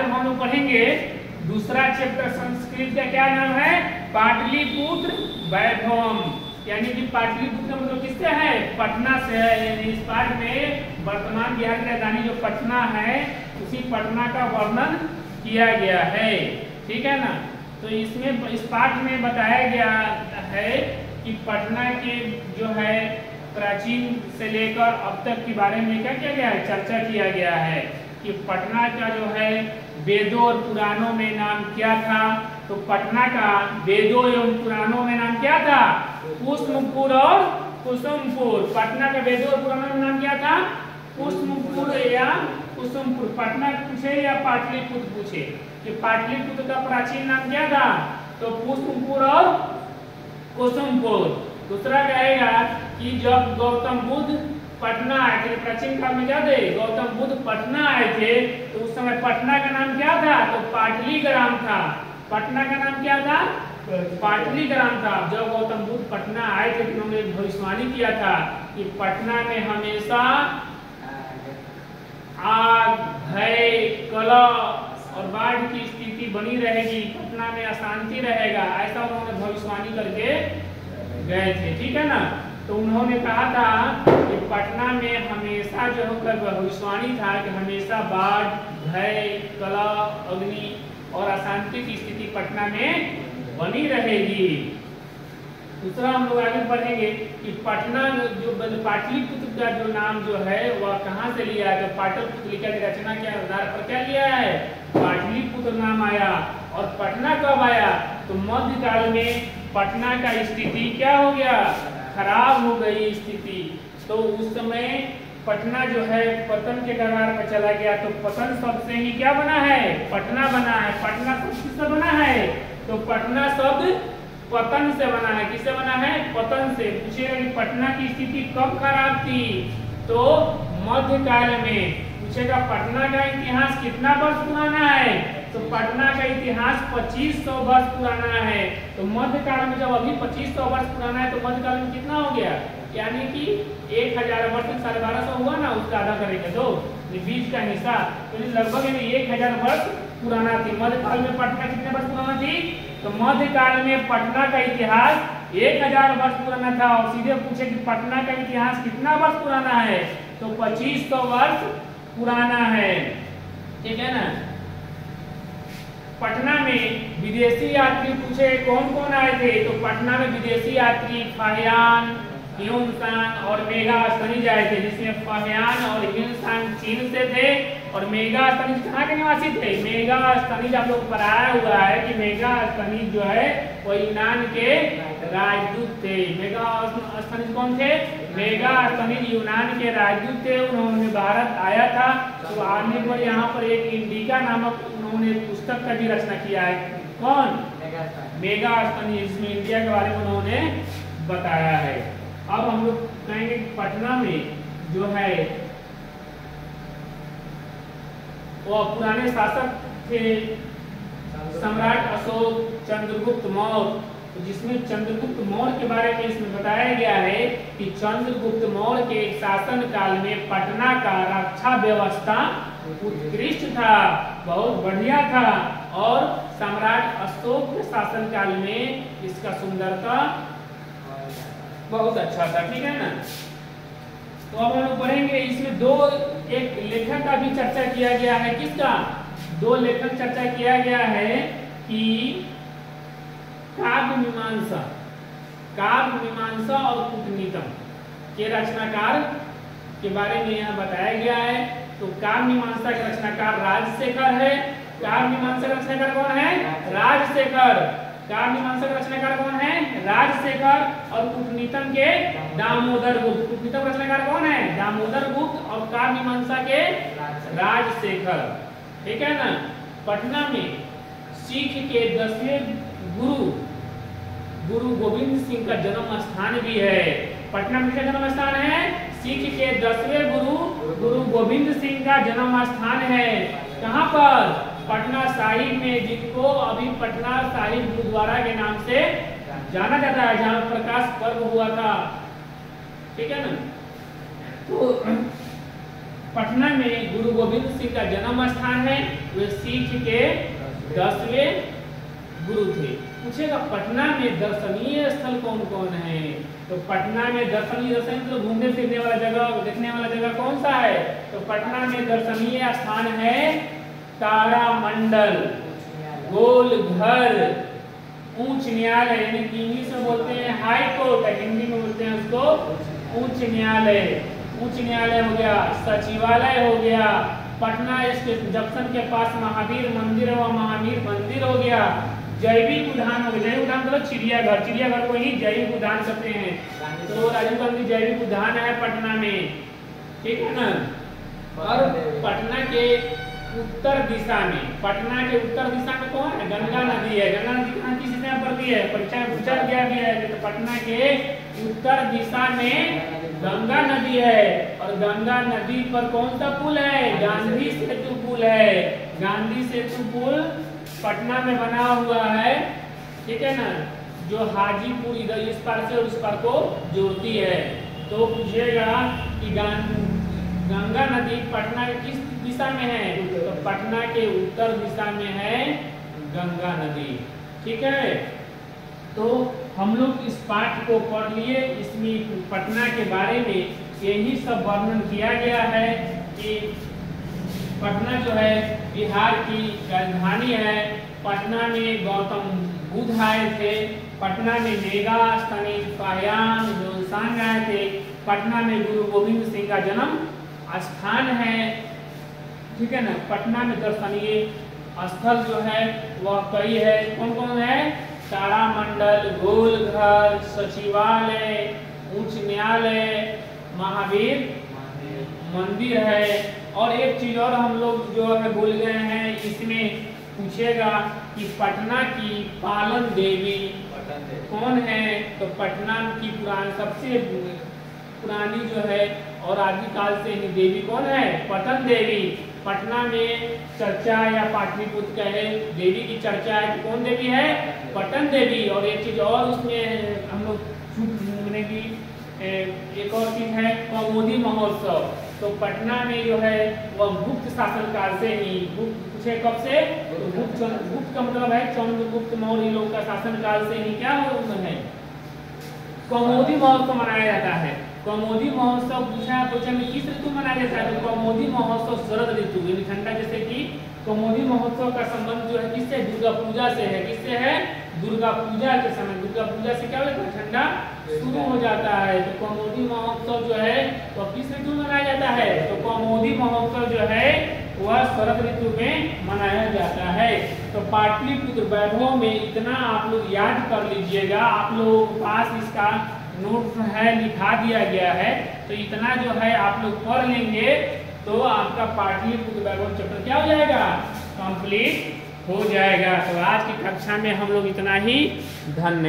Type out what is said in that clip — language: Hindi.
जब हम लोग पढ़ेंगे दूसरा चैप्टर संस्कृत का क्या नाम है, पाटलिपुत्र वैभवम, यानी कि पाटलिपुत्र का मतलब किससे है, पटना से है। यानी इस पाठ में वर्तमान बिहार की राजधानी जो पटना है उसी पटना का वर्णन किया गया है, ठीक है ना। तो इसमें इस पाठ में बताया गया है कि पटना के जो है प्राचीन से लेकर अब तक के बारे में क्या किया गया है, चर्चा किया गया है कि पटना का जो है वेदों और पुराणों में नाम क्या था। तो पटना का वेदों एवं पुराणों में नाम क्या था, पुष्पपुर और कुसुमपुर। पटना का वेदों और पुराणों में नाम क्या था, पुष्पपुर या कुसुमपुर। पटना पूछे या पाटलिपुत्र पूछे कि पाटलिपुत्र का प्राचीन नाम क्या था, तो पुष्पपुर और कुसुमपुर। दूसरा कहेगा कि जब गौतम बुद्ध पटना आए थे, प्राचीन काल में क्या थे, गौतम बुद्ध पटना आए थे, तो उस समय पटना का नाम क्या था, तो पाटलीग्राम था। पटना का नाम क्या था, पाटलीग्राम था। जब गौतम बुद्ध पटना आए थे तो उन्होंने भविष्यवाणी किया था कि पटना में हमेशा आग, भय, कलह और बाढ़ की स्थिति बनी रहेगी, पटना में अशांति रहेगा, ऐसा उन्होंने भविष्यवाणी करके गए थे, ठीक है ना। तो उन्होंने कहा था कि पटना में हमेशा जो होकर भविष्यवाणी था कि हमेशा बाढ़, भय, कलह, अग्नि और अशांति की स्थिति पटना में बनी रहेगी। दूसरा हम लोग आगे बढ़ेंगे कि पटना जो पाटलिपुत्र का जो नाम जो है वह कहाँ से लिया है, तो पाटलिपुत्र की रचना के आधार पर क्या लिया है, पाटलिपुत्र नाम आया। और पटना कब आया, तो मध्यकाल में पटना का स्थिति क्या हो गया, खराब हो गई स्थिति। तो उस समय पटना जो है पतन के कगार पर चला गया। तो पतन शब्द से ही क्या बना है, पटना बना है। पटना शब्द किससे बना है, तो पटना शब्द पतन से बना है। किससे बना है, पतन से। पूछेगा कि पटना की स्थिति कब खराब थी, तो मध्यकाल में। पूछेगा पटना का इतिहास कितना वर्ष पुराना है, तो पटना का इतिहास 2500 वर्ष पुराना है। तो मध्यकाल में जब अभी 2500 वर्ष पुराना है तो मध्यकाल में कितना हो गया, यानी कि 1000 वर्ष 1250 हुआ ना, उसका आधा करेंगे तो बीच का हिस्सा, तो लगभग 1000 वर्ष पुराना थी। मध्यकाल में पटना कितने वर्ष पुराना थी, तो मध्यकाल में पटना का इतिहास 1000 वर्ष पुराना था। और सीधे पूछे कि पटना का इतिहास कितना वर्ष पुराना है, तो 2500 वर्ष पुराना है, ठीक है ना। पटना में विदेशी यात्री पूछे कौन कौन आए थे, तो पटना में विदेशी यात्री फाहियान, ह्यूनसांग और मेगास्थनीज आए थे, जिसमें फाहियान और ह्यूनसांग चीन से थे और मेगास्थनीज कहाँ के निवासी थे, मेगास्थनीज आप लोग पढ़ाया हुआ है कि मेगास्थनीज जो है वो यूनान के राजदूत थे। मेगास्थनीज कौन थे, मेगास्थनीज यूनान के राजदूत थे। उन्होंने भारत आया था, तो आने पर यहाँ पर एक इंडिका नामक उन्होंने पुस्तक का भी रचना किया है। कौन, मेगास्थनीज, जिसमें इंडिया के बारे में उन्होंने बताया है। अब हम लोग कहेंगे पटना में जो है वो पुराने शासक थे सम्राट अशोक, चंद्रगुप्त मौर्य, तो जिसमें चंद्रगुप्त मौर्य के बारे में इसमें बताया गया है कि चंद्रगुप्त मौर्य के शासन काल में पटना का रक्षा व्यवस्था उत्कृष्ट था, बहुत बढ़िया था। और सम्राट अशोक के शासन काल में इसका सुंदरता बहुत अच्छा था, ठीक है ना। तो अब हम लोग पढ़ेंगे इसमें एक लेखक का भी चर्चा किया गया है। किसका, 2 लेखक चर्चा किया गया है कि काव्य मीमांसा और कूटनीतम के रचनाकार के बारे में यहाँ बताया गया है। तो काव्य मीमांसा के रचनाकार राजशेखर है। काव्य मीमांसा का रचनाकार कौन है, राजशेखर। काव्य मीमांसा का रचनाकार कौन है, राजशेखर। और कूटनीतम के दामोदर गुप्त। कूटनीतम का रचनाकार कौन है, दामोदर गुप्त। और काव्य मीमांसा के राजशेखर, ठीक है ना। पटना में सिख के 10वें गुरु गोविंद सिंह का जन्म स्थान भी है। पटना में किसका जन्म स्थान है, सिख के 10वें गुरु गोविंद सिंह का जन्म स्थान है। कहाँ पर, पटना साहिब में, जिनको अभी पटना साहिब गुरुद्वारा के नाम से जाना जाता है, जहाँ प्रकाश पर्व हुआ था, ठीक है ना। तो पटना में गुरु गोविंद सिंह का जन्म स्थान है। वे सिख के 10वें गुरु थे। पूछेगा पटना में दर्शनीय स्थल कौन कौन है? तो पटना में दर्शनीय मतलब घूमने फिरने वाला जगह, देखने वाला जगह कौन सा है? तो पटना में दर्शनीय स्थान है तारामंडल, गोल घर, उच्च न्यायालय, यानी कि इंग्लिश में बोलते हैं हाई कोर्ट, हिंदी में बोलते हैं उसको उच्च न्यायालय। उच्च न्यायालय हो गया, सचिवालय हो गया, पटना स्टेशन जंक्शन के पास महावीर मंदिर व महावीर मंदिर हो गया, जैविक उद्यान हो गया। जैविक उद्यान मतलब चिड़ियाघर, चिड़ियाघर को ही जैविक उद्यान कहते हैं। तो राजीव गांधी जैविक उद्यान है पटना में, ठीक है ना। और पटना के उत्तर दिशा में, पटना के उत्तर दिशा में कौन है? गंगा नदी है। गंगा नदी कहाँ किस दिशा में पड़ती है? परीक्षा में पूछा गया भी है। तो पटना के उत्तर दिशा में गंगा नदी है। और गंगा नदी पर कौन सा पुल है? गांधी सेतु पुल है। गांधी सेतु पुल पटना में बना हुआ है, ठीक है ना, जो हाजीपुर इधर इस पार से और उस पार को जोड़ती है। तो पूछेगा कि गंगा नदी पटना के किस दिशा में है? तो पटना के उत्तर दिशा में है गंगा नदी, ठीक है। तो हम लोग इस पाठ को पढ़ लिए। इसमें पटना के बारे में यही सब वर्णन किया गया है कि पटना जो है बिहार की राजधानी है। पटना में गौतम बुद्ध आए थे। पटना में मेगास्थनी फायाम जोनसांग आए थे। पटना में गुरु गोविंद सिंह का जन्म स्थान है, ठीक है ना। पटना में दर्शनीय स्थल जो है वह कई है। कौन कौन है? तारामंडल, गोलघर, सचिवालय, उच्च न्यायालय, महावीर मंदिर है। और एक चीज और हम लोग जो है भूल गए हैं, इसमें पूछेगा कि पटना की पालन देवी कौन है? तो पटना की सबसे पुरानी जो है और आदिकाल से ही देवी कौन है? पटन देवी। पटना में चर्चा या पाटलिपुत्र कहे देवी की चर्चा है कि कौन देवी है? पटन देवी। और एक चीज और उसमें हम लोग की एक और चीज है कौमुदी महोत्सव। तो पटना में जो है वह गुप्त शासन काल से ही, पूछे कब से? तो गुप्त का मतलब है चंद्रगुप्त मौर्य लोग का शासन काल से ही क्या है कौमुदी महोत्सव मनाया जाता है। कौमुदी महोत्सव पूछा क्वेश्चन में किस ऋतु मनाया जाता है? तो कौमुदी महोत्सव शरद ऋतु यानी ठंडा, जैसे कि कौमुदी महोत्सव का संबंध जो है किससे? दुर्गा पूजा से है। किससे है? दुर्गा पूजा के समय। दुर्गा पूजा से क्या होता है? ठंडा शुरू हो जाता है। तो कौमुदी महोत्सव जो है वो किस ऋतु में मनाया जाता है? तो कौमुदी महोत्सव जो है वह शरद ऋतु में मनाया जाता है। तो पाटलिपुत्र वैभव में इतना आप लोग याद कर लीजिएगा। आप लोगों के पास इसका नोट है, लिखा दिया गया है। तो इतना जो है आप लोग पढ़ लेंगे तो आपका पाटलिपुत्र वैभव चैप्टर क्या हो जाएगा? कंप्लीट हो जाएगा। तो आज की कक्षा में हम लोग इतना ही। धन्यवाद।